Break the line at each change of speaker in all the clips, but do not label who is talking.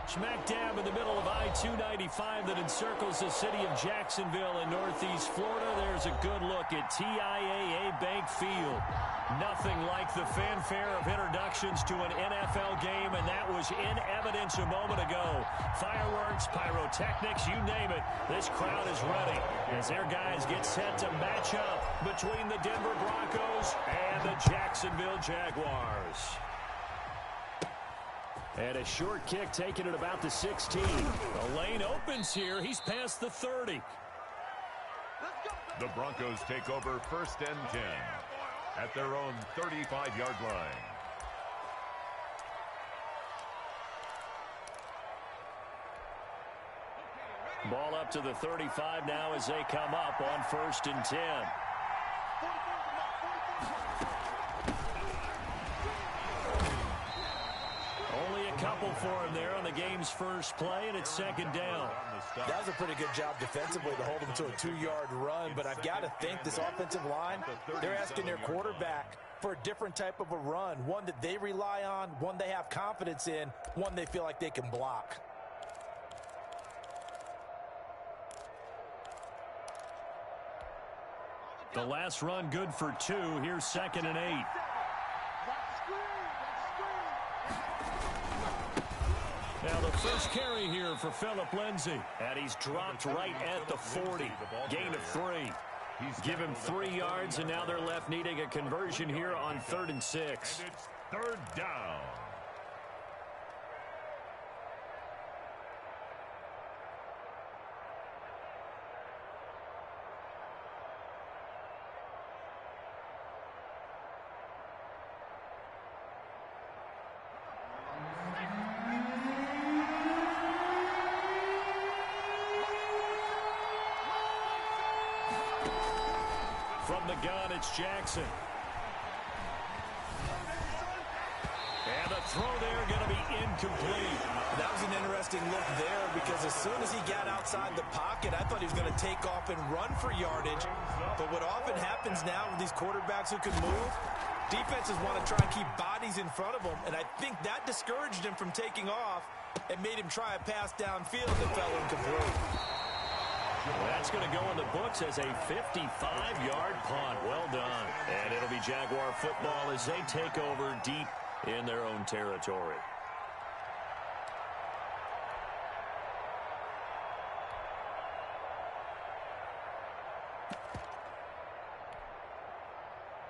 Smack dab in the middle of I-295 that encircles the city of Jacksonville in northeast Florida. There's a good look at TIAA Bank Field. Nothing like the fanfare of introductions to an NFL game, and that was in evidence a moment ago. Fireworks, pyrotechnics, you name it. This crowd is ready as their guys get set to match up between the Denver Broncos and the Jacksonville Jaguars. And a short kick taken at about the 16. The lane opens here. He's past the 30.
The Broncos take over 1st and 10 at their own 35-yard line.
Ball up to the 35 now as they come up on 1st and 10. Only a couple for him there on the game's first play, and it's 2nd down.
That was a pretty good job defensively to hold him to a 2-yard run, but I've got to think this offensive line, they're asking their quarterback for a different type of a run, one that they rely on, one they have confidence in, one they feel like they can block.
The last run good for 2. Here's 2nd and 8. Now the first carry here for Phillip Lindsay. And he's dropped right at the 40. Gain of 3. Give him 3 yards, and now they're left needing a conversion here on 3rd and 6.
And it's 3rd down.
From the gun, it's Jackson. And the throw there going to be incomplete.
That was an interesting look there because as soon as he got outside the pocket, I thought he was going to take off and run for yardage. But what often happens now with these quarterbacks who can move, defenses want to try and keep bodies in front of them, and I think that discouraged him from taking off and made him try a pass downfield that fell incomplete.
That's going to go in the books as a 55-yard punt. Well done. And it'll be Jaguar football as they take over deep in their own territory.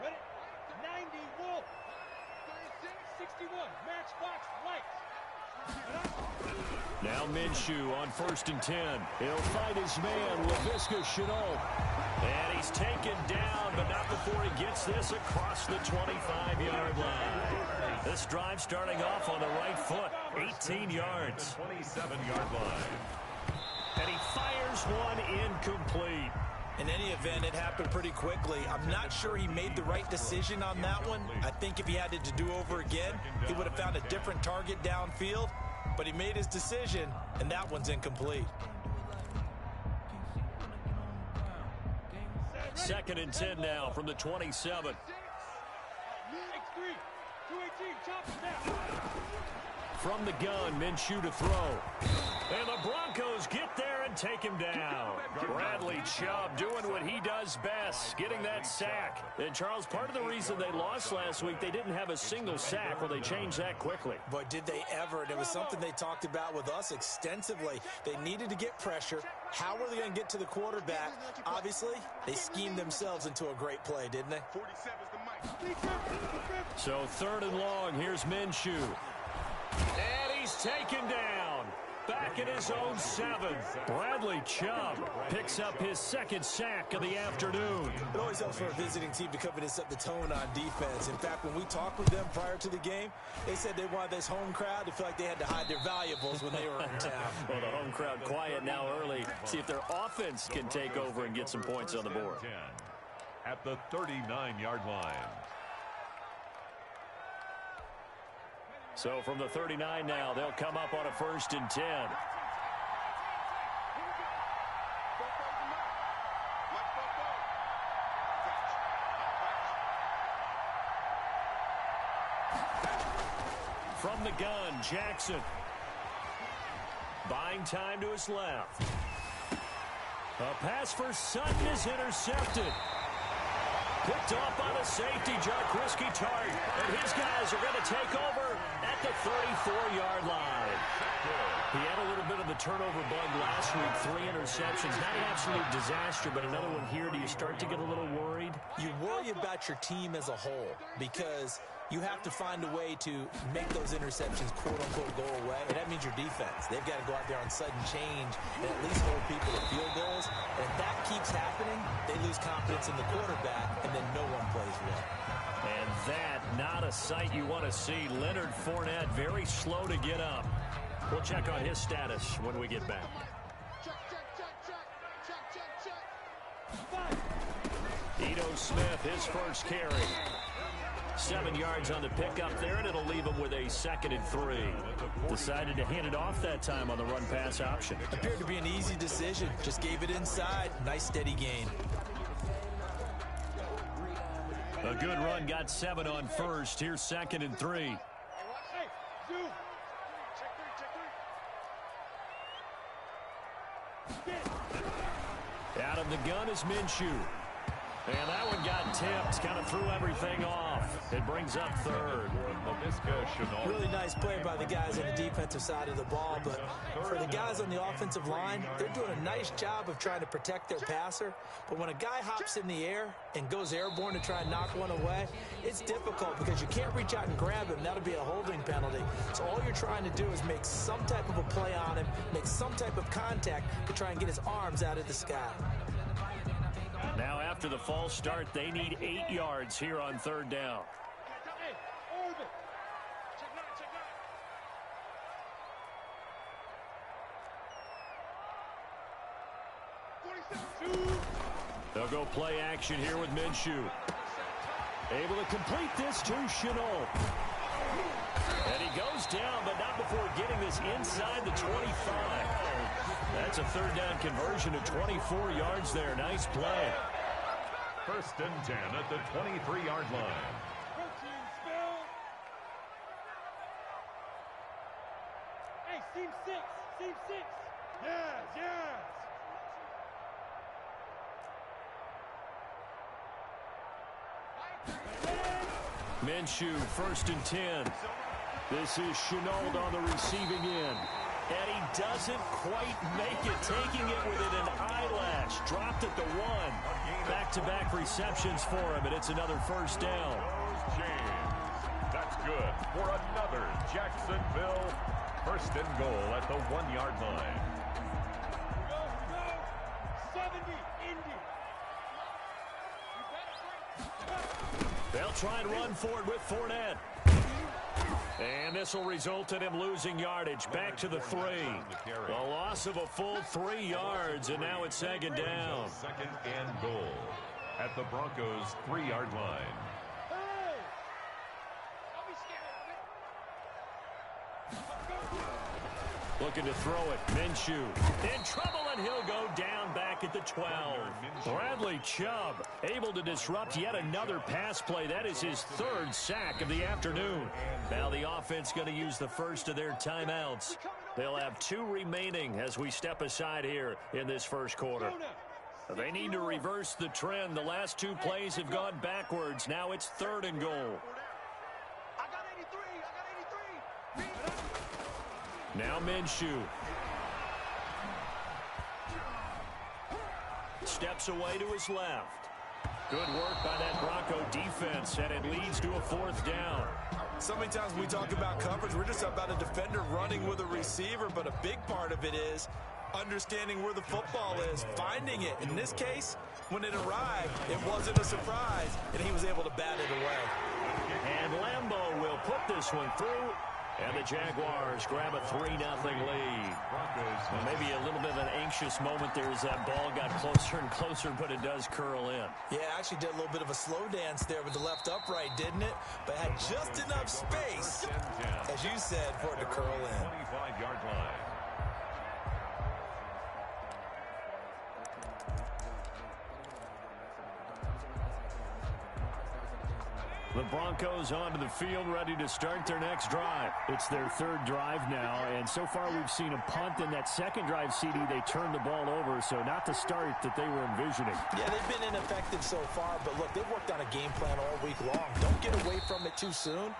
Ready? 90 Wolf. 61 Matchbox Lights.
Now Minshew on 1st and 10. He'll fight his man, LaVisca Chenault. And he's taken down, but not before he gets this across the 25-yard line. This drive starting off on the right foot, 18 yards.
27-yard line.
And he fires one incomplete.
In any event, it happened pretty quickly. I'm not sure he made the right decision on that one. I think if he had it to do over again, he would have found a different target downfield. But he made his decision, and that one's incomplete.
2nd and 10 now from the 27.
X3, 218, chop snap.
From the gun, Minshew to throw. And the Broncos get there and take him down. Bradley Chubb doing what he does best, getting that sack. And, Charles, part of the reason they lost last week, they didn't have a single sack. Well, they changed that quickly.
But did they ever? And it was something they talked about with us extensively. They needed to get pressure. How were they going to get to the quarterback? Obviously, they schemed themselves into a great play, didn't they?
So 3rd and long, here's Minshew. And he's taken down. Back in his own 7. Bradley Chubb picks up his 2nd sack of the afternoon.
It always helps for a visiting team to come in and set the tone on defense. In fact, when we talked with them prior to the game, they said they wanted this home crowd to feel like they had to hide their valuables when they were in town.
Well, the home crowd quiet now early. See if their offense can take over and get some points on the board.
At the 39-yard line.
So from the 39 now, they'll come up on a 1st and 10. from the gun, Jackson. Buying time to his left. A pass for Sutton is intercepted. Picked off by the safety, Jaquiski Tartt. And his guys are going to take over at the 34-yard line. He had a little bit of the turnover bug last week, 3 interceptions. Not an absolute disaster, but another one here. Do you start to get a little worried?
You worry about your team as a whole because you have to find a way to make those interceptions, quote-unquote, go away. And that means your defense. They've got to go out there on sudden change and at least hold people to field goals. And if that keeps happening, they lose confidence in the quarterback, and then no one plays well.
And that, not a sight you want to see. Leonard Fournette very slow to get up. We'll check on his status when we get back. Ito Smith, his first carry. 7 yards on the pickup there, and it'll leave him with a 2nd and 3. Decided to hand it off that time on the run-pass option.
Appeared to be an easy decision. Just gave it inside. Nice, steady gain.
A good run, got 7 on first. Here's 2nd and 3. Out of the gun is Minshew. And that one got tipped, kind of threw everything off. It brings up 3rd.
Really nice play by the guys on the defensive side of the ball, but for the guys on the offensive line, they're doing a nice job of trying to protect their passer. But when a guy hops in the air and goes airborne to try and knock one away, it's difficult because you can't reach out and grab him. That'll be a holding penalty. So all you're trying to do is make some type of a play on him, make some type of contact to try and get his arms out of the sky.
Now after the false start, they need 8 yards here on 3rd down. They'll go play action here with Minshew. Able to complete this to Chenault. And he goes down, but not before getting this inside the 25. That's a 3rd down conversion of 24 yards there. Nice play.
1st and 10 at the 23-yard line.
Hey, seam 6. Seam 6. Yes, yes.
Minshew, 1st and 10. This is Chenault on the receiving end. And he doesn't quite make it, taking it within an eyelash. Dropped at the 1. Back-to-back receptions for him, and it's another 1st down.
James. That's good for another Jacksonville 1st and goal at the 1-yard line.
Go, go. 70, Indy.
They'll try and run for it with Fournette. And this will result in him losing yardage. Back to the 3. A loss of a full 3 yards, and now it's 2nd down.
2nd and goal at the Broncos' 3-yard line.
Hey! Don't be scared of it.
Looking to throw it. Minshew in trouble, and he'll go down back at the 12. Bradley Chubb able to disrupt yet another pass play. That is his 3rd sack of the afternoon. Now the offense going to use the first of their timeouts. They'll have 2 remaining as we step aside here in this 1st quarter. They need to reverse the trend. The last 2 plays have gone backwards. Now it's 3rd and goal. Now Minshew. Steps away to his left. Good work by that Bronco defense, and it leads to a 4th down.
So many times when we talk about coverage, we're just about a defender running with a receiver, but a big part of it is understanding where the football is, finding it. In this case, when it arrived, it wasn't a surprise, and he was able to bat it away.
And Lambeau will put this one through. And the Jaguars grab a 3-0 lead. Maybe a little bit of an anxious moment there as that ball got closer and closer, but it does curl in.
Yeah, actually did a little bit of a slow dance there with the left upright, didn't it? But had just enough space, as you said, for it to curl in.
25-yard line.
The Broncos onto the field, ready to start their next drive. It's their third drive now, and so far we've seen a punt. In that second drive, CD, they turned the ball over, so not the start that they were envisioning.
Yeah, they've been ineffective so far, but look, they've worked on a game plan all week long. Don't get away from it too soon.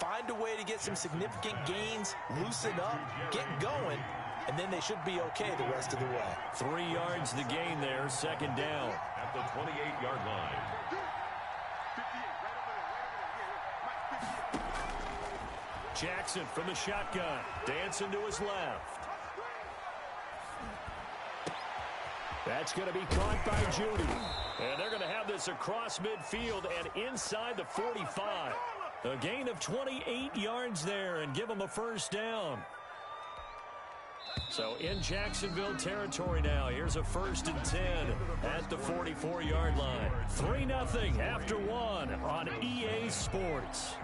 Find a way to get some significant gains, loosen up, get going, and then they should be okay the rest of the way.
3 yards the gain there, second down.
At the 28-yard line.
Jackson from the shotgun, dancing to his left. That's going to be caught by Judy. And they're going to have this across midfield and inside the 45. A gain of 28 yards there and give them a first down. So in Jacksonville territory now, here's a 1st and 10 at the 44-yard line. 3-0 after 1 on EA Sports.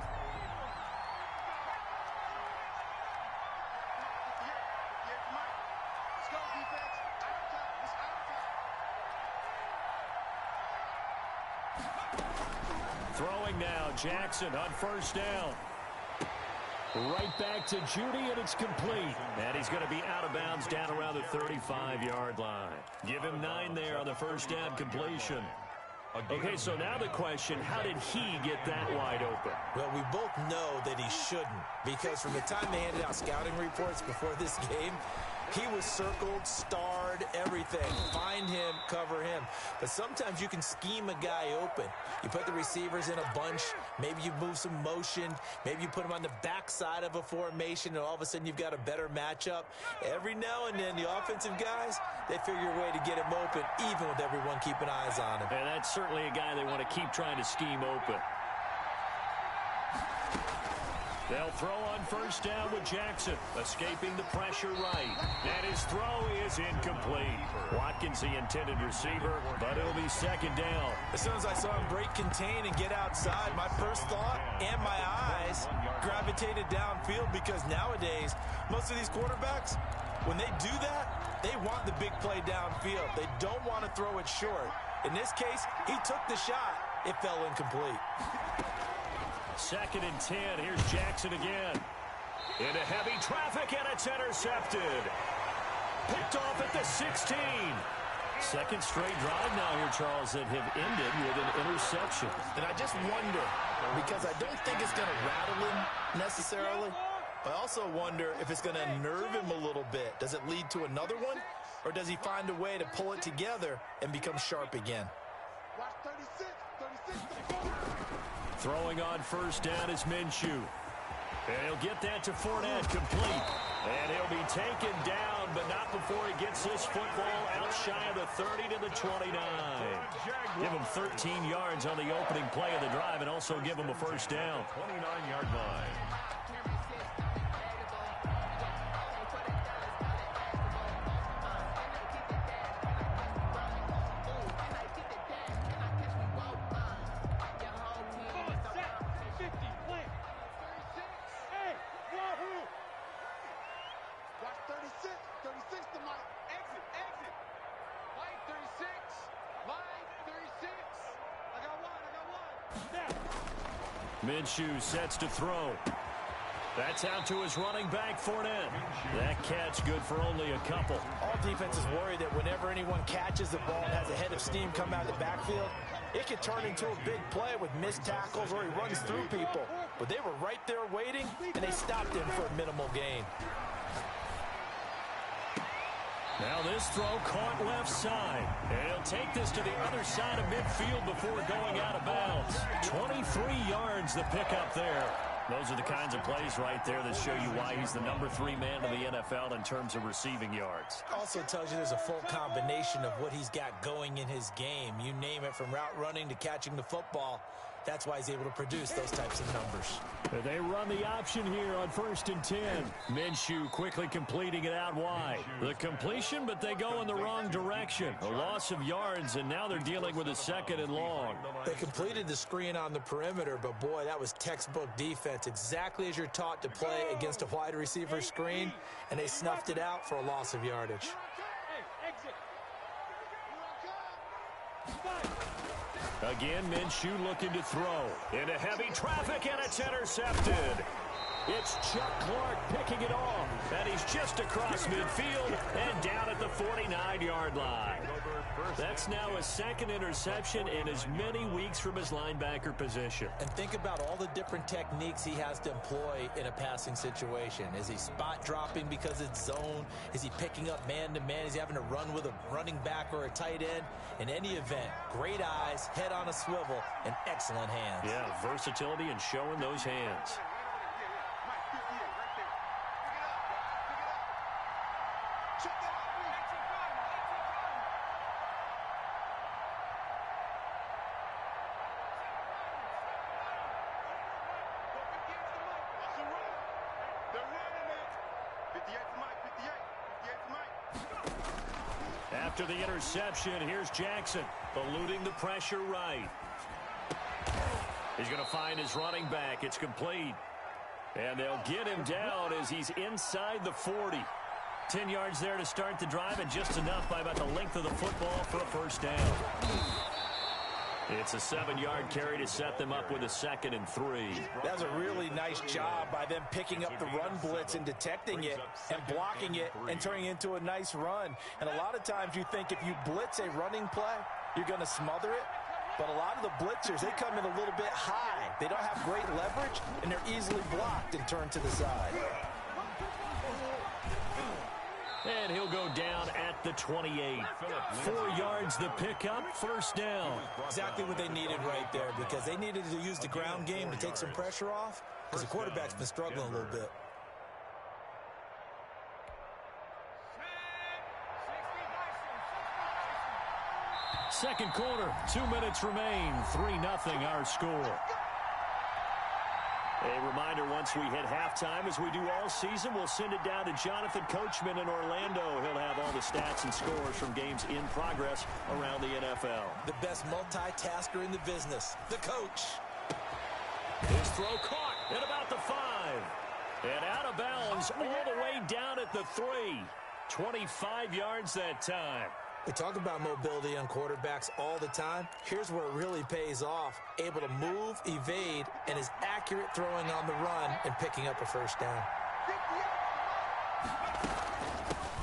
Throwing now, Jackson on first down. Right back to Judy, and it's complete. And he's going to be out of bounds down around the 35-yard line. Give him 9 there on the first down completion. Okay, so now the question, how did he get that wide open?
Well, we both know that he shouldn't, because from the time they handed out scouting reports before this game, he was circled, starred, everything. Find him, cover him. But sometimes you can scheme a guy open. You put the receivers in a bunch. Maybe you move some motion. Maybe you put him on the backside of a formation, and all of a sudden you've got a better matchup. Every now and then, the offensive guys, they figure a way to get him open, even with everyone keeping eyes on him.
And that's certainly a guy they want to keep trying to scheme open. They'll throw on first down with Jackson, escaping the pressure right. And his throw is incomplete. Watkins, the intended receiver, but it'll be second down.
As soon as I saw him break contain and get outside, my first thought and my eyes gravitated downfield, because nowadays, most of these quarterbacks, when they do that, they want the big play downfield. They don't want to throw it short. In this case, he took the shot. It fell incomplete.
2nd and 10. Here's Jackson again. Into heavy traffic, and it's intercepted. Picked off at the 16. Second straight drive now here, Charles, that have ended with an interception.
And I just wonder, because I don't think it's going to rattle him necessarily, but I also wonder if it's going to nerve him a little bit. Does it lead to another one, or does he find a way to pull it together and become sharp again?
Watch 36, 36.
Throwing on first down is Minshew. And he'll get that to Fournette, complete. And he'll be taken down, but not before he gets this football out shy of the 30 to the 29. Give him 13 yards on the opening play of the drive, and also give him a first down.
29-yard line.
Minshew sets to throw. That's out to his running back, Fournette. That catch good for only a couple.
All defenses worry that whenever anyone catches the ball and has a head of steam come out of the backfield, it could turn into a big play with missed tackles or he runs through people. But they were right there waiting, and they stopped him for a minimal gain.
Now this throw caught left side. And he'll take this to the other side of midfield before going out of bounds. 23 yards the pickup there. Those are the kinds of plays right there that show you why he's the number 3 man in the NFL in terms of receiving yards.
Also tells you there's a full combination of what he's got going in his game. You name it, from route running to catching the football. That's why he's able to produce those types of numbers.
They run the option here on 1st and 10. Minshew quickly completing it out wide. The completion, but they go in the wrong direction. A loss of yards, and now they're dealing with a 2nd and long.
They completed the screen on the perimeter, but boy, that was textbook defense. Exactly as you're taught to play against a wide receiver screen, and they snuffed it out for a loss of yardage.
Again, Minshew looking to throw. Into heavy traffic, and it's intercepted. It's Chuck Clark picking it off, and he's just across midfield and down at the 49-yard line. That's now his second interception in as many weeks from his linebacker position.
And think about all the different techniques he has to employ in a passing situation. Is he spot dropping because it's zone? Is he picking up man-to-man? Is he having to run with a running back or a tight end? In any event, great eyes, head on a swivel, and excellent hands.
Yeah, versatility and showing those hands. After the interception, here's Jackson, eluding the pressure right. He's going to find his running back. It's complete. And they'll get him down as he's inside the 40. 10 yards there to start the drive, and just enough by about the length of the football for a first down. It's a 7-yard carry to set them up with a 2nd and 3.
That's a really nice job by them picking up the run blitz and detecting it and blocking it and turning it into a nice run. And a lot of times you think if you blitz a running play, you're going to smother it. But a lot of the blitzers, they come in a little bit high. They don't have great leverage, and they're easily blocked and turned to the side.
And he'll go down at the 28. 4 yards the pickup, first down.
Exactly what they needed right there, because they needed to use the ground game to take some pressure off, because the quarterback's been struggling a little bit.
Second quarter, 2 minutes remain, 3-0 our score. A reminder, once we hit halftime, as we do all season, we'll send it down to Jonathan Coachman in Orlando. He'll have all the stats and scores from games in progress around the NFL.
The best multitasker in the business, the coach.
His throw caught at about the 5. And out of bounds all the way down at the 3. 25 yards that time.
We talk about mobility on quarterbacks all the time. Here's where it really pays off. Able to move, evade, and is accurate throwing on the run and picking up a first down.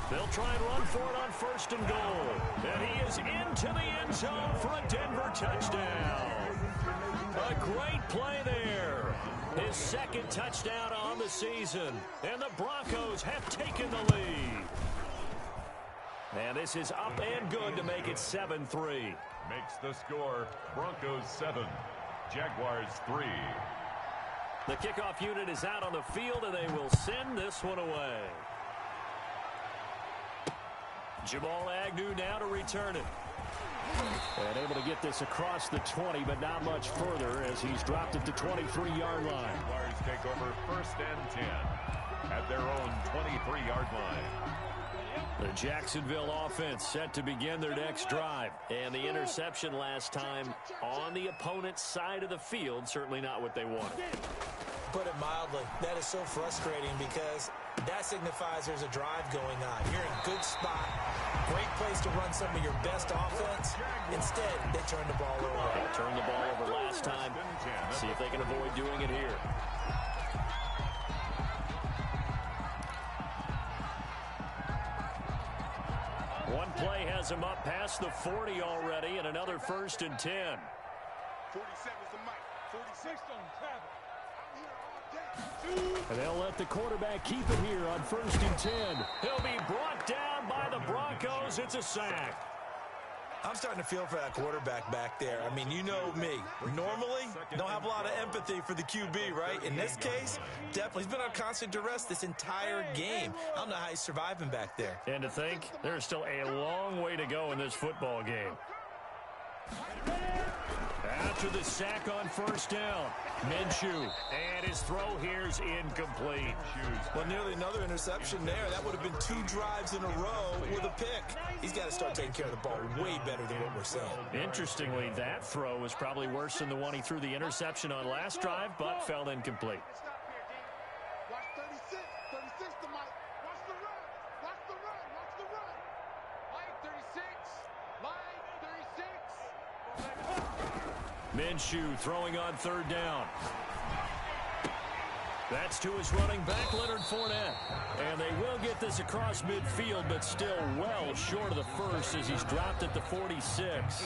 They'll try and run for it on 1st and goal. And he is into the end zone for a Denver touchdown. A great play there. His 2nd touchdown on the season. And the Broncos have taken the lead. And this is up and good to make it 7-3.
Makes the score Broncos 7, Jaguars 3.
The kickoff unit is out on the field, and they will send this one away. Jamal Agnew now to return it. And able to get this across the 20, but not much further as he's dropped it to 23-yard line.
Jaguars take over 1st and 10 at their own 23-yard line.
The Jacksonville offense set to begin their next drive. And the interception last time on the opponent's side of the field, certainly not what they wanted.
Put it mildly, that is so frustrating because that signifies there's a drive going on. You're in a good spot, great place to run some of your best offense. Instead, they turn the ball over.
They turned the ball over last time. See if they can avoid doing it here. One play has him up past the 40 already, and another 1st and 10.
47's the mic. 46 on travel. I'm here all day.
And they'll let the quarterback keep it here on 1st and 10. He'll be brought down by the Broncos. It's a sack.
I'm starting to feel for that quarterback back there. I mean, you know me. Normally, don't have a lot of empathy for the QB, right? In this case, definitely. He's been on constant duress this entire game. I don't know how he's surviving back there.
And to think, there's still a long way to go in this football game. After the sack on 1st down, Minshew, and his throw here's incomplete.
Well, nearly another interception there. That would have been 2 drives in a row with a pick. He's got to start taking care of the ball way better than what we're seeing.
Interestingly, that throw was probably worse than the one he threw the interception on last drive, but fell incomplete.
Watch 36. 36 the mic. Watch the run. Watch the run. Watch the run. Line 36. Line 36.
Minshew throwing on third down. That's to his running back, Leonard Fournette. And they will get this across midfield, but still well short of the first as he's dropped at the 46.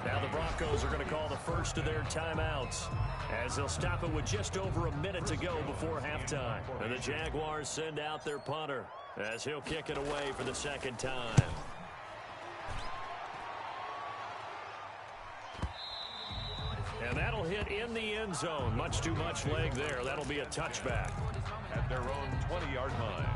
Now the Broncos are going to call the first of their timeouts as they'll stop it with just over a minute to go before halftime. And the Jaguars send out their punter as he'll kick it away for the second time. And that'll hit in the end zone. Much too much leg there. That'll be a touchback.
At their own 20-yard line.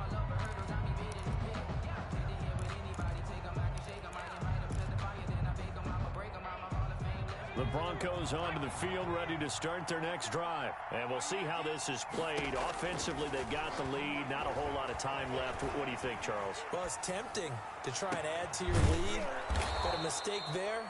The Broncos onto the field, ready to start their next drive. And we'll see how this is played. Offensively, they've got the lead. Not a whole lot of time left. What do you think, Charles?
Well, it's tempting to try and add to your lead, but a mistake there,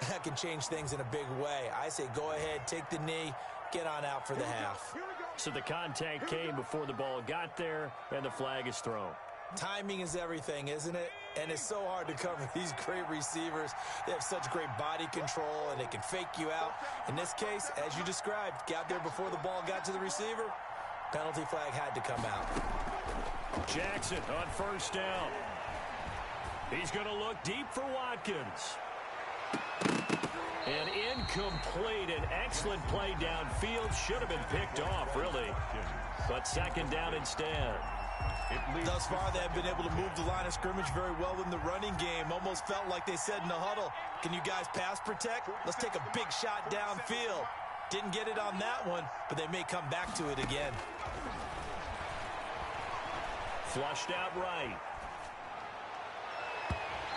that can change things in a big way. I say go ahead, take the knee, get on out for the half.
So the contact came before the ball got there, and the flag is thrown.
Timing is everything, isn't it? And it's so hard to cover these great receivers. They have such great body control, and they can fake you out. In this case, as you described, got there before the ball got to the receiver. Penalty flag had to come out.
Jackson on first down. He's going to look deep for Watkins. And incomplete. An excellent play downfield. Should have been picked off, really. But second down instead.
Thus far, they have been able to move the line of scrimmage very well in the running game. Almost felt like they said in the huddle, can you guys pass protect? Let's take a big shot downfield. Didn't get it on that one, but they may come back to it again.
Flushed out right.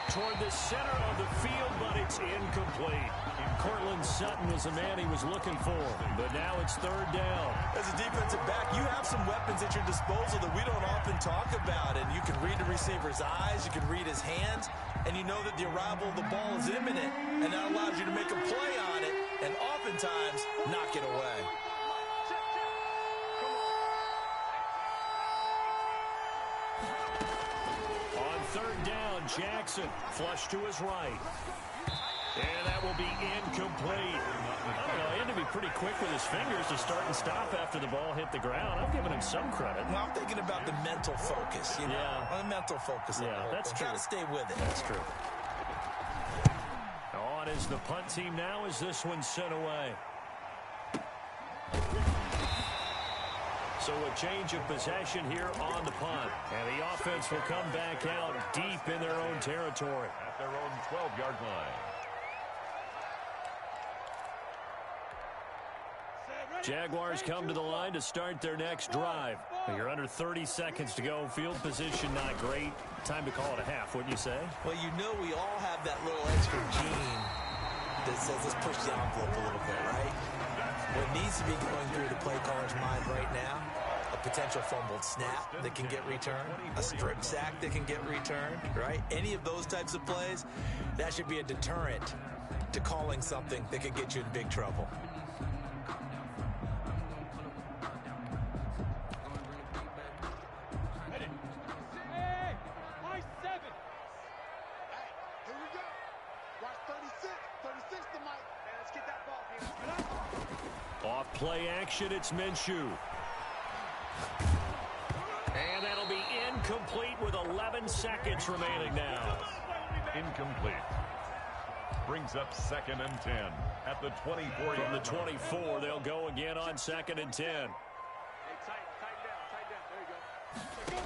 Toward the center of the field, but it's incomplete. Cortland Sutton was the man he was looking for, but now it's third down.
As a defensive back, you have some weapons at your disposal that we don't often talk about, and you can read the receiver's eyes, you can read his hands, and you know that the arrival of the ball is imminent, and that allows you to make a play on it, and oftentimes knock it away.
On third down, Jackson flush to his right. And that will be incomplete. I don't know, he had to be pretty quick with his fingers to start and stop after the ball hit the ground. I'm giving him some credit.
Well, I'm thinking about the mental focus, you know?
Yeah.
The mental focus.
Yeah, that's true.
Got to stay with it.
That's true. On is the punt team now as this one's sent away. So a change of possession here on the punt. And the offense will come back out deep in their own territory.
At their own 12-yard line.
Jaguars come to the line to start their next drive. You're under 30 seconds to go. Field position not great. Time to call it a half, wouldn't you say?
Well, you know we all have that little extra gene that says let's push the envelope a little bit, right? What needs to be going through the play caller's mind right now, a potential fumbled snap that can get returned, a strip sack that can get returned, right? Any of those types of plays, that should be a deterrent to calling something that could get you in big trouble.
Play action, it's Minshew. And that'll be incomplete with 11 seconds remaining now.
Incomplete. Brings up 2nd and 10 at the 24.
From the 24, they'll go again on 2nd and 10.
Hey, tighten down. There you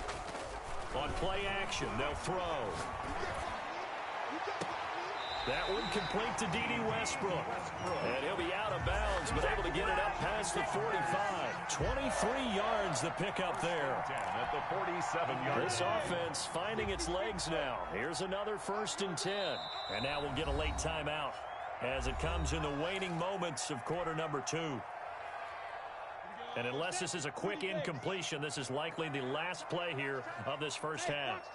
go.
On play action, they'll throw. That one complete to D.D. Westbrook. And he'll be out of bounds, but able to get it up past the 45. 23 yards the pickup there.
10 at the 47-yard line.
This offense finding its legs now. Here's another 1st and 10. And now we'll get a late timeout as it comes in the waning moments of quarter number 2. And unless this is a quick incompletion, this is likely the last play here of this first half.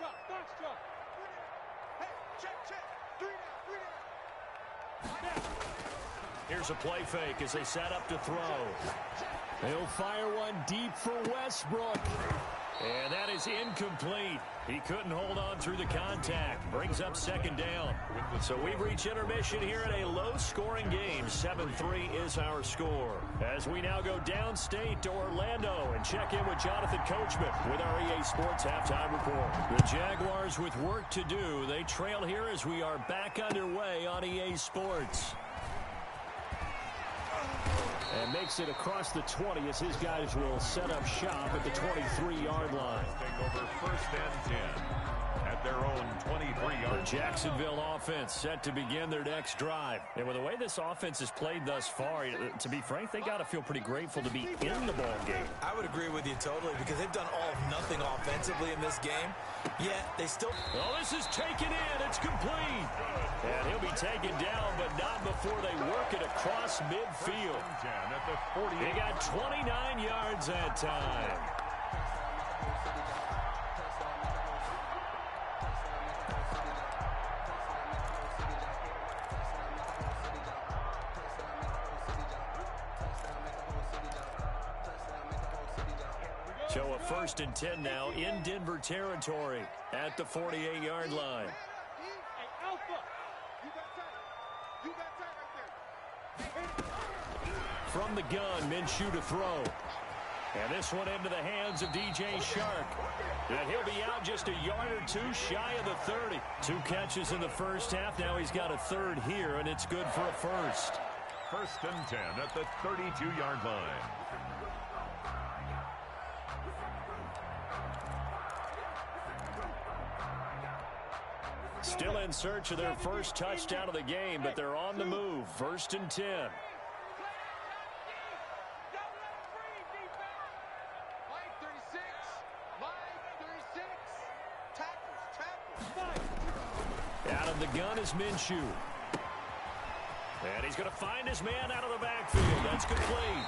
Here's a play fake as they set up to throw. He'll fire one deep for Westbrook. And that is incomplete. He couldn't hold on through the contact. Brings up second down. So we've reached intermission here in a low-scoring game. 7-3 is our score. As we now go downstate to Orlando and check in with Jonathan Coachman with our EA Sports Halftime Report. The Jaguars with work to do. They trail here as we are back underway on EA Sports. And makes it across the 20 as his guys will set up shop at the 23-yard line.
Take over first and 10 at their own 23-yard.
The Jacksonville offense set to begin their next drive. And with the way this offense has played thus far, to be frank, they got to feel pretty grateful to be in the ball game.
I would agree with you totally because they've done all of nothing offensively in this game. Yet they still...
Oh, this is taken in. It's complete. And he'll be taken down, but not before they work it across midfield. They got 29 yards that time. So a first and 10 now in Denver territory at the 48-yard line. From the gun, Minshew to throw. And this one into the hands of DJ Shark. And he'll be out just a yard or two shy of the 30. 2 catches in the first half. Now he's got a third here, and it's good for a first.
First and 10 at the 32-yard line.
Still in search of their first touchdown of the game, but they're on the move. First and 10. Out of the gun is Minshew. And he's going to find his man out of the backfield. That's complete.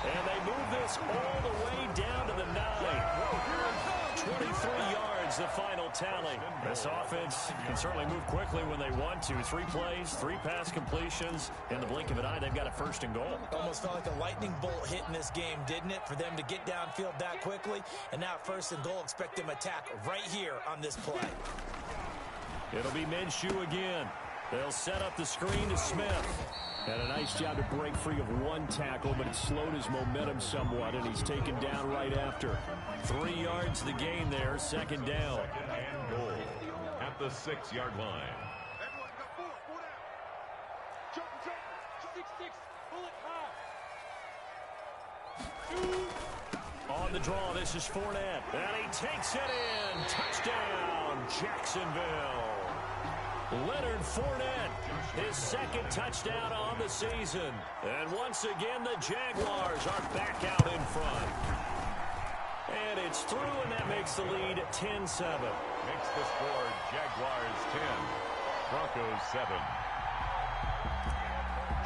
And they move this all the way down to the 9. 23 yards, the final tally. This offense can certainly move quickly when they want to. 3 plays, 3 pass completions. In the blink of an eye, they've got a first and goal.
Almost felt like a lightning bolt hit in this game, didn't it? For them to get downfield that quickly. And now first and goal, expect them to attack right here on this play.
It'll be Minshew again. They'll set up the screen to Smith. And a nice job to break free of 1 tackle, but it slowed his momentum somewhat, and he's taken down right after. 3 yards the gain there, second down.
Second and goal at the 6-yard line.
Everyone got 4 down. Jump, 6-6, bullet high.
On the draw, this is Fournette. And he takes it in. Touchdown, Jacksonville. Leonard Fournette, his second touchdown on the season. And once again, the Jaguars are back out in front. And it's through, and that makes the lead 10-7.
Makes the score Jaguars 10, Broncos 7.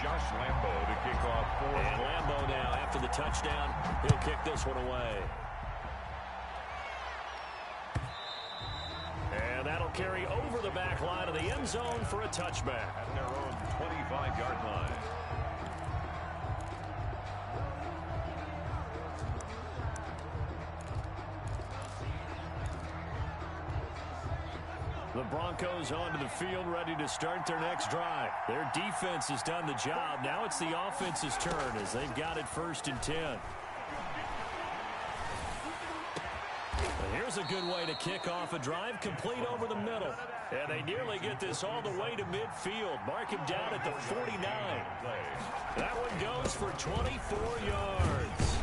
Josh Lambo to kick off 4.
And Lambo now, after the touchdown, he'll kick this one away. And that'll carry over the back line of the end zone for a touchback.
At their own 25-yard line.
The Broncos onto the field, ready to start their next drive. Their defense has done the job. Now it's the offense's turn as they've got it first and 10. Here's a good way to kick off a drive, complete over the middle. And they nearly get this all the way to midfield. Mark him down at the 49. That one goes for 24 yards.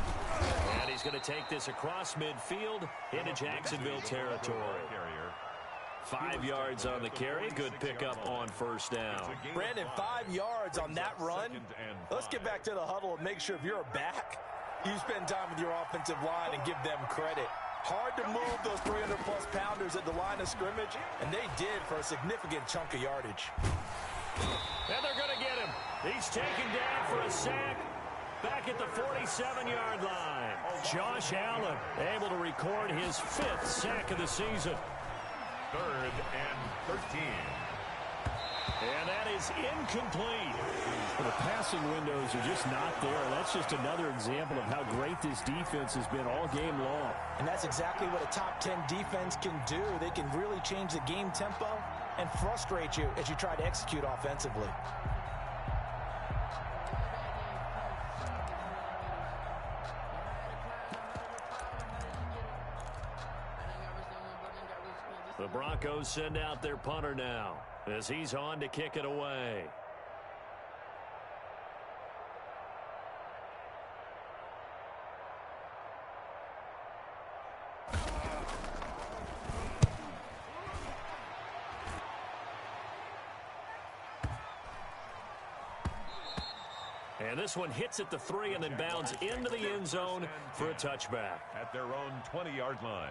And he's going to take this across midfield into Jacksonville territory. 5 yards on the carry. Good pickup on first down.
Brandon, 5 yards on that run. Let's get back to the huddle and make sure if you're back, you spend time with your offensive line and give them credit. Hard to move those 300-plus pounders at the line of scrimmage, and they did for a significant chunk of yardage.
And they're going to get him. He's taken down for a sack back at the 47-yard line. Josh Allen able to record his 5th sack of the season.
3rd and 13.
And that is incomplete.
Well, the passing windows are just not there. That's just another example of how great this defense has been all game long.
And that's exactly what a top 10 defense can do. They can really change the game tempo and frustrate you as you try to execute offensively.
The Broncos send out their punter now as he's on to kick it away. And this one hits at the 3 and then bounds into the end zone for a touchback.
At their own 20-yard line.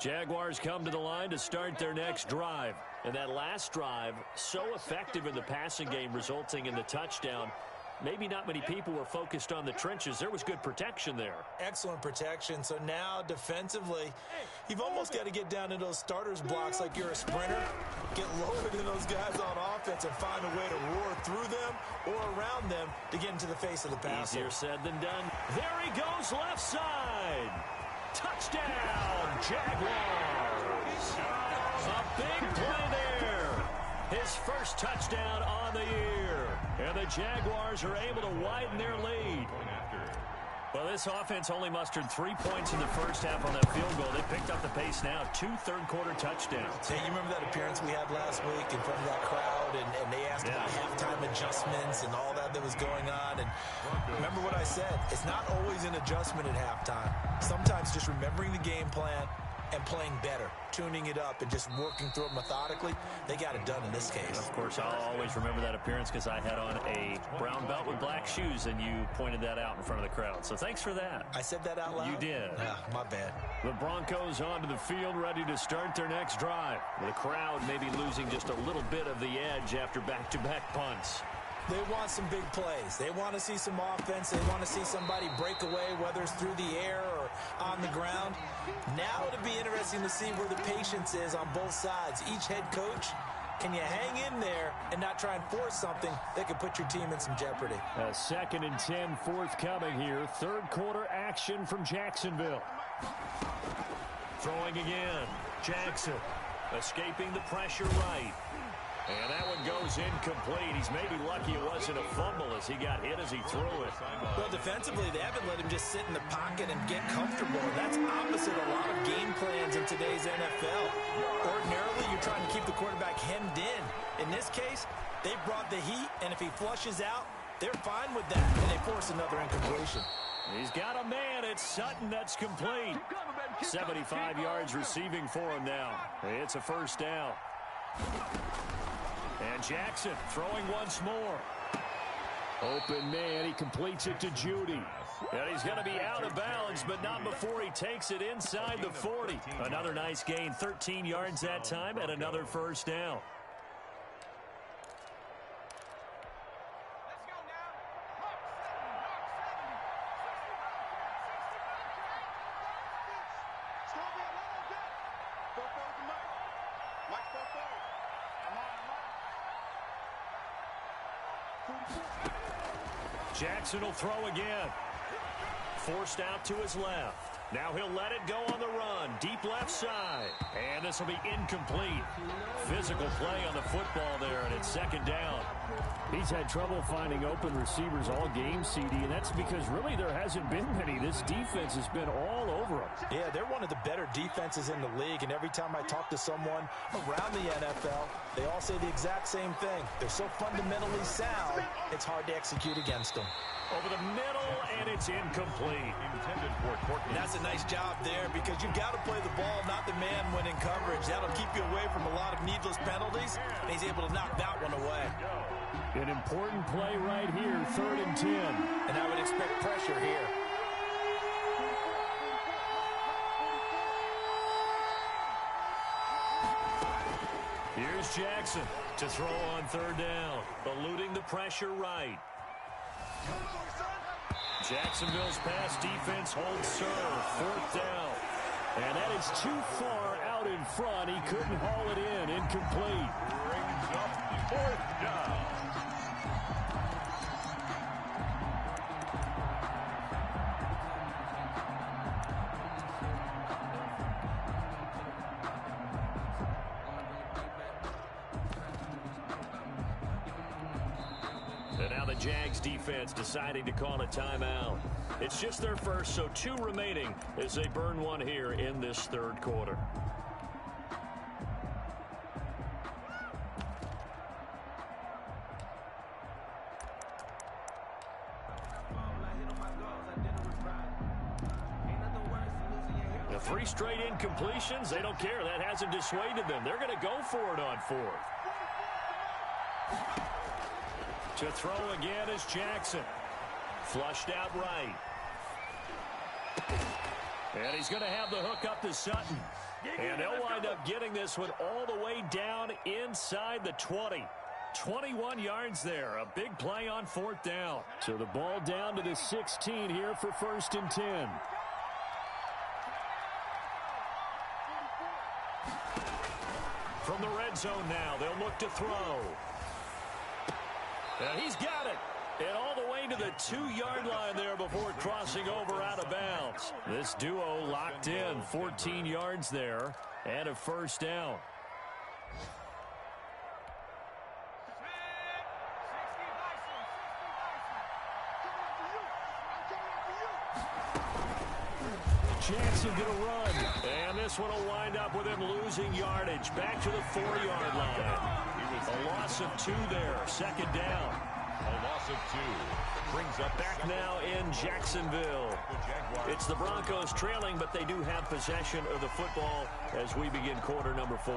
Jaguars come to the line to start their next drive. And that last drive, so effective in the passing game, resulting in the touchdown. Maybe not many people were focused on the trenches. There was good protection there.
Excellent protection. So now defensively, you've almost got to get down to those starters blocks like you're a sprinter. Get lower than those guys on offense and find a way to roar through them or around them to get into the face of the passer.
Easier said than done. There he goes, left side. Touchdown, Jaguars. A big play there. His first touchdown on the year. And the Jaguars are able to widen their lead. Well, this offense only mustered 3 points in the first half on that field goal. They picked up the pace now. 2 third-quarter touchdowns.
Hey, you remember that appearance we had last week in front of that crowd, and they asked about halftime adjustments and all that was going on. And remember what I said. It's not always an adjustment at halftime. Sometimes just remembering the game plan and playing better, tuning it up and just working through it methodically. They got it done in this case.
Of course, I'll always remember that appearance because I had on a brown belt with black shoes, and you pointed that out in front of the crowd. So thanks for that.
I said that out loud?
You did.
My bad.
The Broncos onto the field, ready to start their next drive. The crowd maybe losing just a little bit of the edge after back-to-back punts.
They want some big plays. They want to see some offense. They want to see somebody break away, whether it's through the air or on the ground. Now it'll be interesting to see where the patience is on both sides. Each head coach, can you hang in there and not try and force something that could put your team in some jeopardy?
A 2nd and 10 forthcoming here. Third quarter action from Jacksonville.
Throwing again. Jackson escaping the pressure right. And that one goes incomplete. He's maybe lucky it wasn't a fumble as he got hit as he threw it.
Well, defensively, they haven't let him just sit in the pocket and get comfortable. And that's opposite a lot of game plans in today's NFL. Ordinarily, you're trying to keep the quarterback hemmed in. In this case, they brought the heat, and if he flushes out, they're fine with that, and they force another incompletion.
He's got a man. It's Sutton. That's complete. 75 yards receiving for him now. It's a first down. And Jackson throwing once more.
Open man. He completes it to Judy.
And he's going to be out of bounds, but not before he takes it inside the 40. Another nice gain. 13 yards that time and another first down. Jackson will throw again. Forced out to his left. Now he'll let it go on the run. Deep left side. And this will be incomplete. Physical play on the football there, and it's second down.
He's had trouble finding open receivers all game, CD, and that's because really there hasn't been many. This defense has been all over him.
Yeah, they're one of the better defenses in the league, and every time I talk to someone around the NFL, they all say the exact same thing. They're so fundamentally sound, it's hard to execute against them.
Over the middle, and it's incomplete.
Intended for Courtney.
That's a nice job there because you've got to play the ball, not the man when in coverage. That'll keep you away from a lot of needless penalties, and he's able to knock that one away.
An important play right here, 3rd and 10.
And I would expect pressure here.
Here's Jackson to throw on 3rd down, eluding the pressure right. Jacksonville's pass defense holds serve. 4th down. And that is too far out in front. He couldn't haul it in. Incomplete.
Brings up 4th down.
And now the Jags defense deciding to call a timeout. It's just their first, so 2 remaining as they burn 1 here in this 3rd quarter. The 3 straight incompletions, they don't care. That hasn't dissuaded them. They're going to go for it on 4th. To throw again is Jackson. Flushed out right. And he's going to have the hook up to Sutton. And they'll wind up getting this one all the way down inside the 20. 21 yards there. A big play on 4th down.
So the ball down to the 16 here for 1st and 10.
From the red zone now, they'll look to throw. And he's got it. And all the way to the 2-yard line there before crossing over out of bounds. This duo locked in. 14 yards there and a 1st down. Jackson gonna run. And this one will wind up with him losing yardage. Back to the 4-yard line. A loss of 2 there. 2nd down.
A loss of 2. Brings up
back now in Jacksonville. It's the Broncos trailing, but they do have possession of the football as we begin quarter number 4.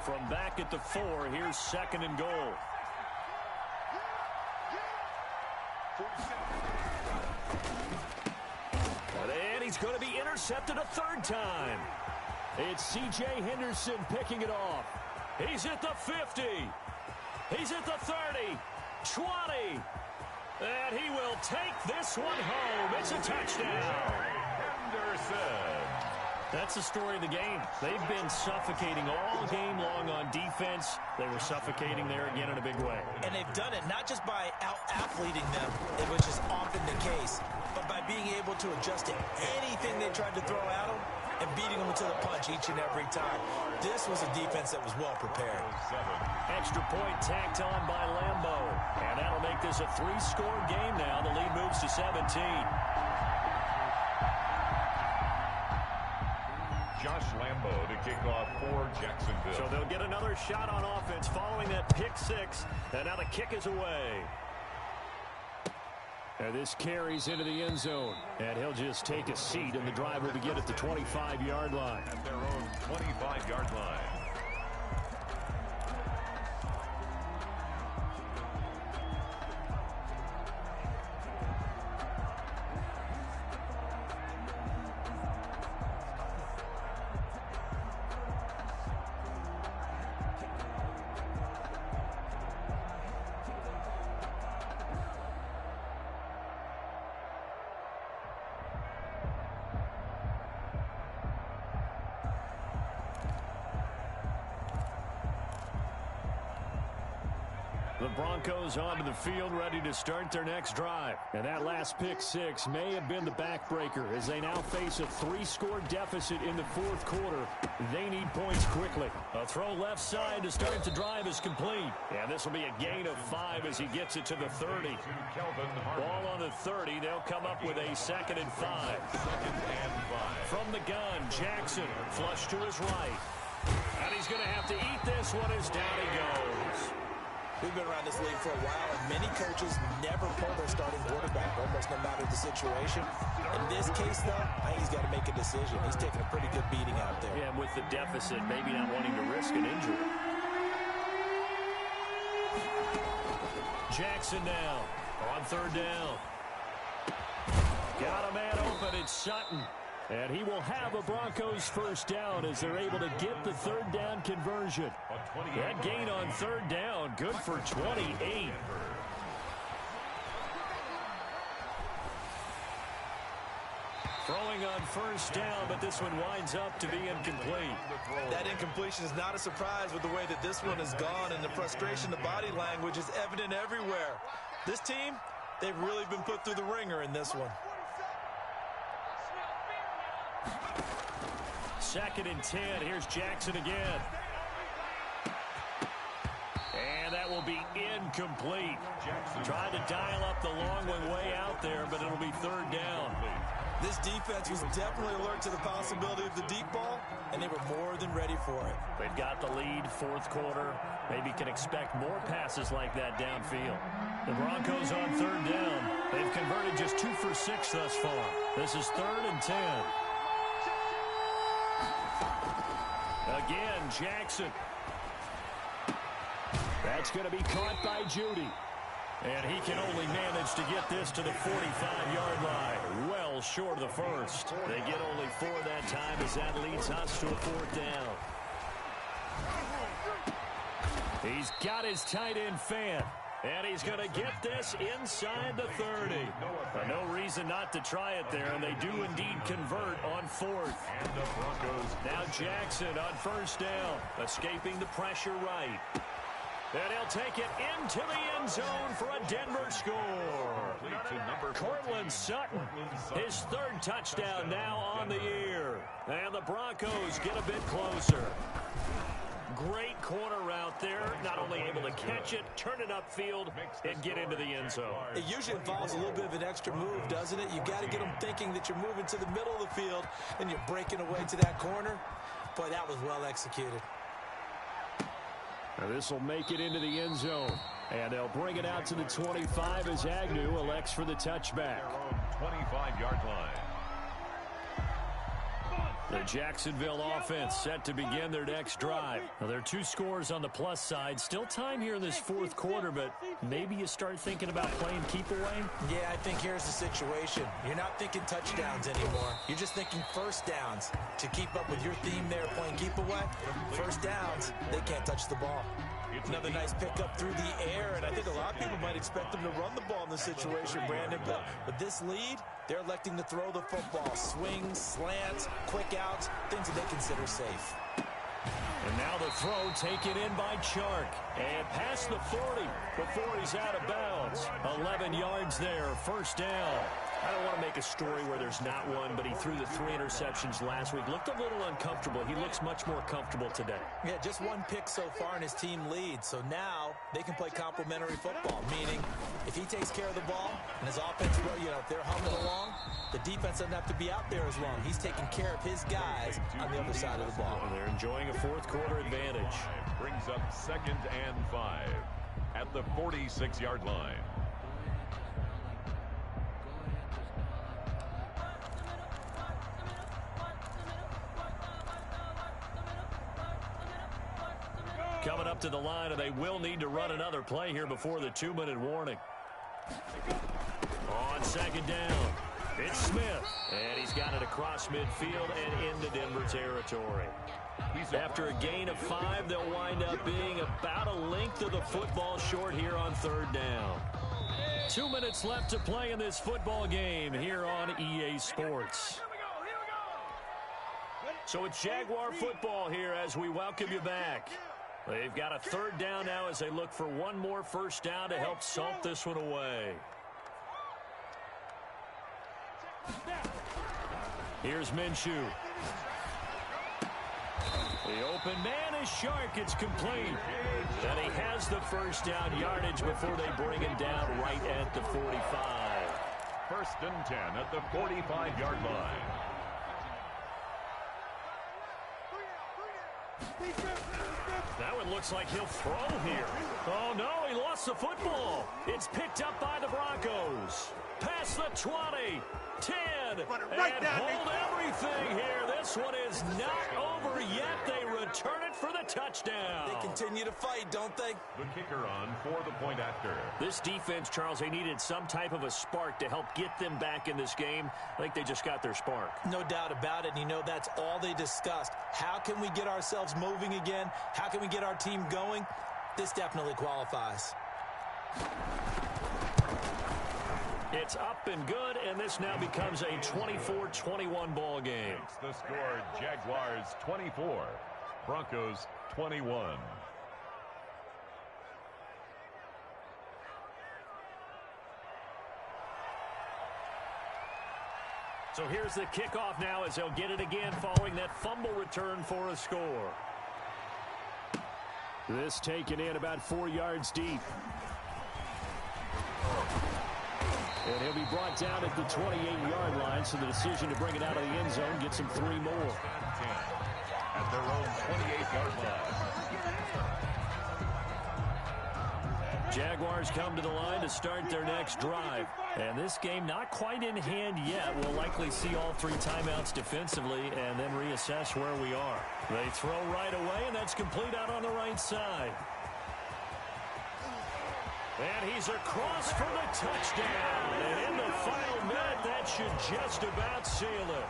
From back at the 4, here's 2nd and goal. And he's going to be intercepted a 3rd time. It's C.J. Henderson picking it off. He's at the 50. He's at the 30. 20. And he will take this one home. It's a touchdown.
Henderson.
That's the story of the game. They've been suffocating all game long on defense. They were suffocating there again in a big way.
And they've done it not just by out-athleting them, which is often the case, but by being able to adjust to anything they tried to throw at them and beating them to the punch each and every time. This was a defense that was well prepared.
Extra point tacked on by Lambo. And that'll make this a 3-score game now. The lead moves to 17.
Josh Lambo to kick off for Jacksonville.
So they'll get another shot on offense following that pick 6. And now the kick is away.
And this carries into the end zone. And he'll just take a seat, and the drive will begin at the 25-yard line.
At their own 25-yard line.
The Broncos onto the field, ready to start their next drive.
And that last pick 6 may have been the backbreaker as they now face a 3-score deficit in the 4th quarter. They need points quickly.
A throw left side to start the drive is complete. And this will be a gain of 5 as he gets it to the 30. Ball on the 30. They'll come up with a 2nd and 5. From the gun, Jackson flush to his right. And he's going to have to eat this one as down he goes.
We've been around this league for a while, and many coaches never pull their starting quarterback, almost no matter the situation. In this case, though, I think he's got to make a decision. He's taking a pretty good beating out there.
Yeah, and with the deficit, maybe not wanting to risk an injury. Jackson now on 3rd down. Got a man open. It's Sutton. And he will have a Broncos 1st down as they're able to get the 3rd down conversion. That gain on 3rd down, good for 28. Throwing on first down, but this one winds up to be incomplete.
That incompletion is not a surprise with the way that this one has gone, and the frustration, the body language is evident everywhere. This team, they've really been put through the ringer in this one.
2nd and 10. Here's Jackson again. And that will be incomplete. Trying to dial up the long one way out there, but it'll be 3rd down.
This defense was definitely alert to the possibility of the deep ball, and they were more than ready for it.
They've got the lead, 4th quarter. Maybe can expect more passes like that downfield. The Broncos on 3rd down. They've converted just 2 for 6 thus far. This is 3rd and 10. Again, Jackson. That's going to be caught by Judy. And he can only manage to get this to the 45-yard line. Well short of the first. They get only 4 that time as that leads us to a 4th down. He's got his tight end fan. And he's going to get this inside the 30. But no reason not to try it there, and they do indeed convert on 4th.
And the Broncos.
Now Jackson on first down, escaping the pressure right. And he'll take it into the end zone for a Denver score. Cortland Sutton, his 3rd touchdown now on the year. And the Broncos get a bit closer. Great corner route there. Not only able to catch it, turn it upfield, and get into the end zone.
It usually involves a little bit of an extra move, doesn't it? You've got to get them thinking that you're moving to the middle of the field, and you're breaking away to that corner. Boy, that was well executed.
Now this will make it into the end zone. And they'll bring it out to the 25 as Agnew elects for the touchback.
25-yard line.
The Jacksonville offense set to begin their next drive. Now, there are 2 scores on the plus side. Still time here in this 4th quarter, but maybe you start thinking about playing keep away?
Yeah, I think here's the situation. You're not thinking touchdowns anymore. You're just thinking first downs. To keep up with your theme there, playing keep away, first downs, they can't touch the ball. Another nice pickup through the air, and I think a lot of people might expect them to run the ball in this situation, Brandon, but with this lead, they're electing to throw the football. Swings, slants, quick outs, things that they consider safe.
And now the throw taken in by Chark. And past the 40 before he's out of bounds. 11 yards there, first down. I don't want to make a story where there's not one, but he threw the 3 interceptions last week. Looked a little uncomfortable. He looks much more comfortable today.
Yeah, just 1 pick so far and his team leads. So now they can play complementary football, meaning if he takes care of the ball and his offense, if they're humming along, the defense doesn't have to be out there as long. He's taking care of his guys on the other side of the ball.
And they're enjoying a 4th quarter advantage.
Brings up 2nd and 5 at the 46-yard line.
Coming up to the line, and they will need to run another play here before the 2-minute warning. On 2nd down, it's Smith. And he's got it across midfield and into Denver territory. After a gain of 5, they'll wind up being about a length of the football short here on 3rd down. 2 minutes left to play in this football game here on EA Sports. So it's Jaguar football here as we welcome you back. They've got a 3rd down now as they look for one more first down to help salt this one away. Here's Minshew. The open man is Shark. It's complete. And he has the first down yardage before they bring him down right at the 45.
1st and 10 at the 45-yard line.
That one looks like he'll throw here. Oh, no, he lost the football. It's picked up by the Broncos. Past the 20, 10, and hold everything here. This one is not over yet. They return it for the touchdown.
They continue to fight, don't they?
The kicker on for the point after.
This defense, Charles, they needed some type of a spark to help get them back in this game. I think they just got their spark.
No doubt about it. And you know, that's all they discussed. How can we get ourselves moving again? How can we get our team going? This definitely qualifies.
It's up and good, and this now becomes a 24-21 ball game.
It's the score, Jaguars 24, Broncos 21.
So here's the kickoff now as they'll get it again following that fumble return for a score.
This taken in about 4 yards deep. And he'll be brought down at the 28-yard line, so the decision to bring it out of the end zone gets him 3 more.
At their own 28-yard line.
Jaguars come to the line to start their next drive. And this game not quite in hand yet. We'll likely see all 3 timeouts defensively and then reassess where we are. They throw right away, and that's complete out on the right side. And he's across for the touchdown. And in the final minute, that should just about seal it.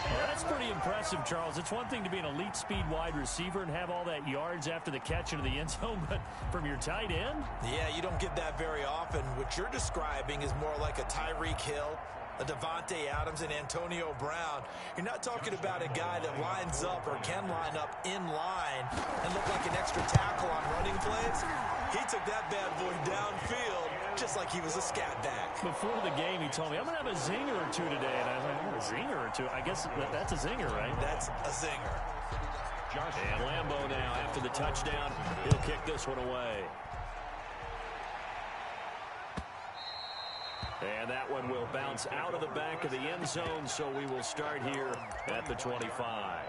Well, that's pretty impressive, Charles. It's one thing to be an elite speed wide receiver and have all that yards after the catch into the end zone, but from your tight end?
Yeah, you don't get that very often. What you're describing is more like a Tyreek Hill, a Devontae Adams, and Antonio Brown. You're not talking about a guy that lines up or can line up in line and look like an extra tackle on running plays. He took that bad boy downfield just like he was a scat back.
Before the game, he told me, I'm going to have a zinger or 2 today. And I was like, a zinger or 2? I guess that's a zinger, right?
That's a zinger.
And Lambeau now, after the touchdown, he'll kick this one away. And that one will bounce out of the back of the end zone, so we will start here at the 25.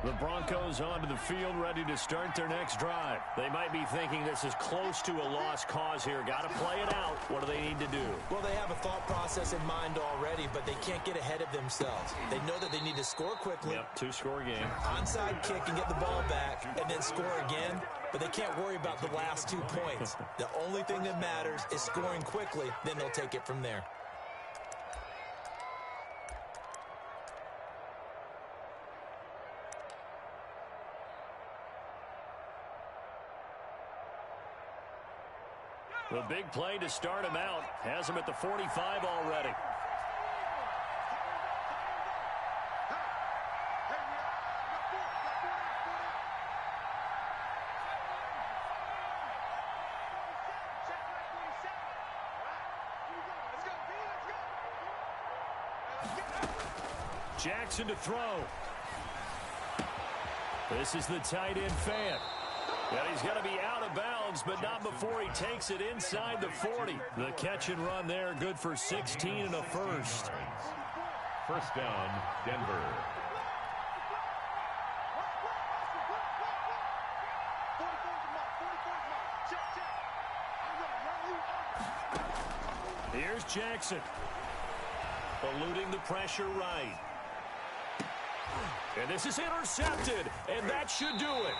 The Broncos onto the field, ready to start their next drive. They might be thinking this is close to a lost cause here. Got to play it out. What do they need to do?
Well, they have a thought process in mind already, but they can't get ahead of themselves. They know that they need to score quickly.
Yep, 2-score game.
Onside kick and get the ball back, and then score again. But they can't worry about the last 2 points. The only thing that matters is scoring quickly. Then they'll take it from there.
The big play to start him out. Has him at the 45 already. Jackson to throw. This is the tight end fan. And he's going to be out of bounds, but not before he takes it inside the 40. The catch and run there, good for 16 and a first.
First down, Denver.
Here's Jackson. Eluding the pressure right. And this is intercepted, and that should do it.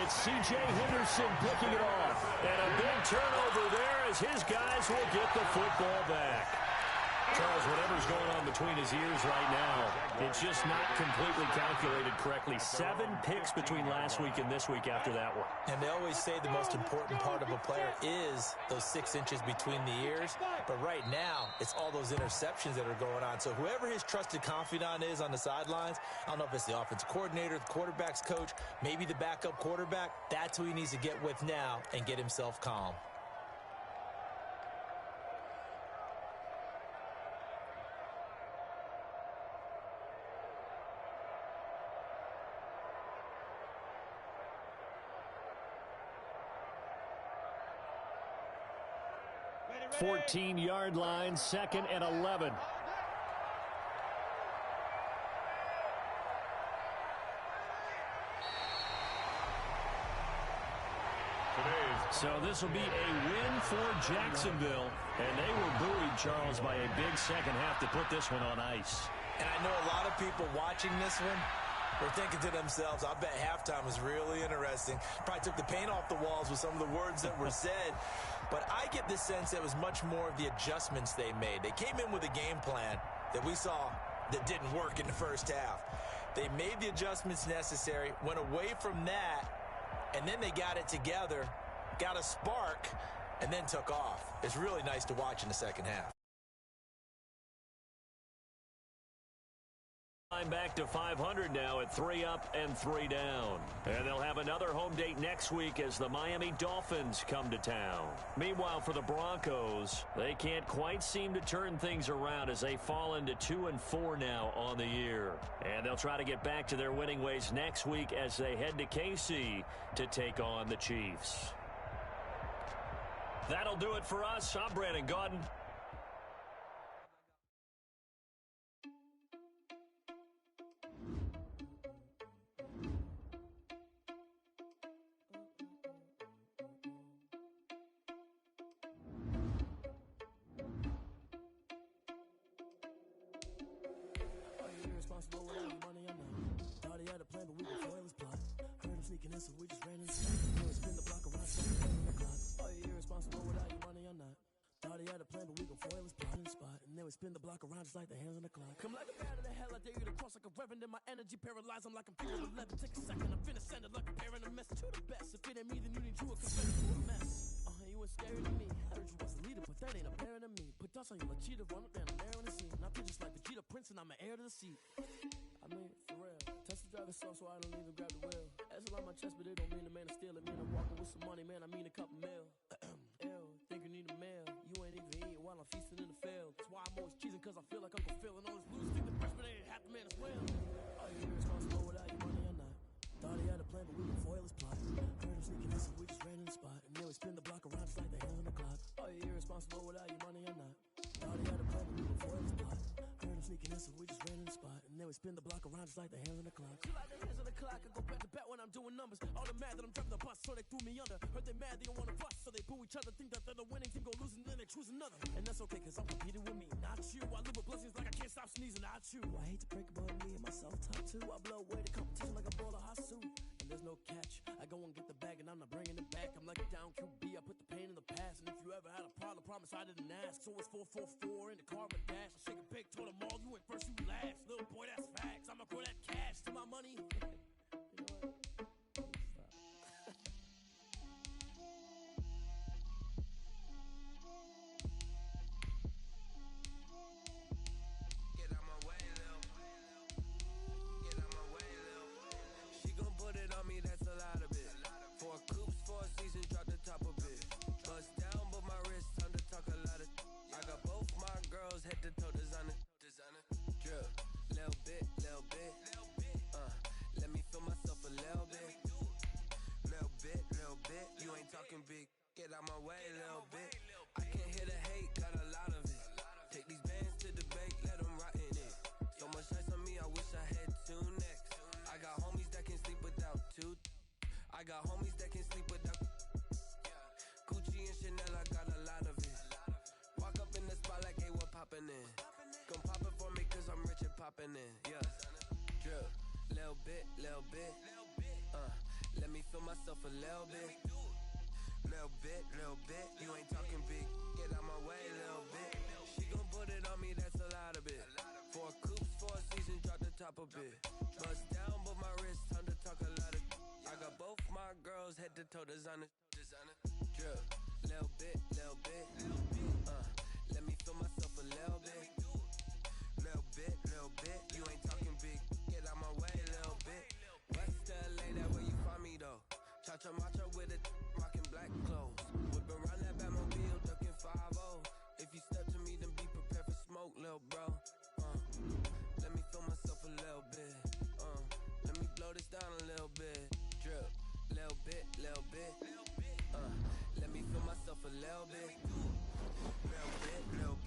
It's C.J. Henderson picking it off. And a big turnover there as his guys will get the football back. Charles, whatever's going on between his ears right now, it's just not completely calculated correctly. 7 picks between last week and this week after that one.
And they always say the most important part of a player is those 6 inches between the ears. But right now, it's all those interceptions that are going on. So whoever his trusted confidant is on the sidelines, I don't know if it's the offensive coordinator, the quarterback's coach, maybe the backup quarterback, that's who he needs to get with now and get himself calm.
The 14-yard line, 2nd and 11.
So this will be a win for Jacksonville. And they were buoyed, Charles, by a big second half to put this one on ice.
And I know a lot of people watching this one, They're thinking to themselves, I bet halftime was really interesting. Probably took the paint off the walls with some of the words that were said. But I get the sense it was much more of the adjustments they made. They came in with a game plan that we saw that didn't work in the first half. They made the adjustments necessary, went away from that, and then they got it together, got a spark, and then took off. It's really nice to watch in the second half.
Back to 500 now at 3 up and 3 down. And they'll have another home date next week as the Miami Dolphins come to town. Meanwhile, for the Broncos, they can't quite seem to turn things around as they fall into 2-4 now on the year. And they'll try to get back to their winning ways next week as they head to KC to take on the Chiefs. That'll do it for us. I'm Brandon Gaudin.
So we just ran inside. Spin the block around 7 o'clock. Are you irresponsible without your money or not? Thought he had a plan, but we gon' foil his plot in the spot. And then we spin the block around just like the hands on the clock. Come like a bat of the hell, I dare you to cross like a reverend. And my energy paralyzed, I'm like I'm feeling 11. Take a second, I'm finna send it like a parent. A message to the best. If it ain't me, then you need you a confession to a mess. You ain't scary to me. I heard you was a leader, but that ain't apparent to me. Put dust on you like cheetah, run up down the air in the scene. Now just like the cheetah prince, and I'm an heir to the seat. I mean, for real. Tesla driver soft, so I don't even grab the wheel. That's on my chest, but it don't mean the man to steal it. Mean I'm walking with some money, man, I mean a couple mil. Ew, think you need a mail. You ain't even eating while I'm feasting in the field. That's why I'm always cheesing, cause I feel like Uncle Phil. And all this lose, think the freshman ain't half the man as well. Are you irresponsible without your money or not? Thought he had a plan, but we can foil his plot. Heard him sneaking in, so we just ran in the spot. And then we spin the block around just like the hands on the clock. Are you irresponsible without your money or not? Thought he had a plan, but we can foil his plot. Heard him sneaking in, so we just ran in the spot. And then we spin the block around just like the hands on the clock. Just like the hands on the clock, I go back to back when I'm doing numbers. All the mad that I'm driving the bus, so they threw me under. Heard they mad, they don't wanna bust, so they boo each other. Think that they're the winning team, go losing, then they choose another. And that's okay, cause I'm competing with me, not you. I live with blessings like I can't stop sneezing, not you. I hate to break it, but me and myself top two. I blow away the competition like a ball of hot soup. And there's no catch, I go and get the bag and I'm not bringing it back. I'm like a down QB, I put the pain in the past. And if you ever had a problem, promise I didn't ask. So it's 4-4-4 in the car with dash. I shake a big, told them all, you went first, you last. Little boy, that's facts, I'ma grow that cash to my money. You know what?
Get out my way, Lil. Get out my way, Lil. She gon' put it on me, that's a lot of it. 4 coops, 4 seasons, drop the top of it. Bust down, but my wrist, time to talk a lot of. I got both my girls head to toe designer. Drip, little bit, little bit. Let me feel myself a little bit. Little bit. You ain't talking big. Get out my way, little bit. I can't hear the hate, got a lot of it. Take these bands to the bank, let them rot in it. So much ice on me, I wish I had 2 necks. I got homies that can sleep without 2. I got homies that can sleep without. Gucci and Chanel, I got a lot of it. Walk up in the spot like, hey, what poppin' in? Come pop it for me, cause I'm rich and poppin' in. Yeah. Drip, little bit. Let me feel myself a little bit. Little bit. You ain't talking big. Get out my way, little bit. She gon' put it on me, that's a lot of it. 4 coops, 4 seasons, drop the top a bit. Bust down, but my wrist, time to talk a lot of. I got both my girls head to toe designer. Drip, little bit. Let me feel myself a little bit. Little bit. You ain't talking big. Get out my way, little bit. West LA, that where you find me though. Cha-cha macha with it, rockin' black clothes. Whip around that Batmobile, duckin' 5-0. If you step to me, then be prepared for smoke, lil' bro. Let me feel myself a little bit. Let me blow this down a little bit. Drip, little bit. Let me feel myself a little bit. Little bit.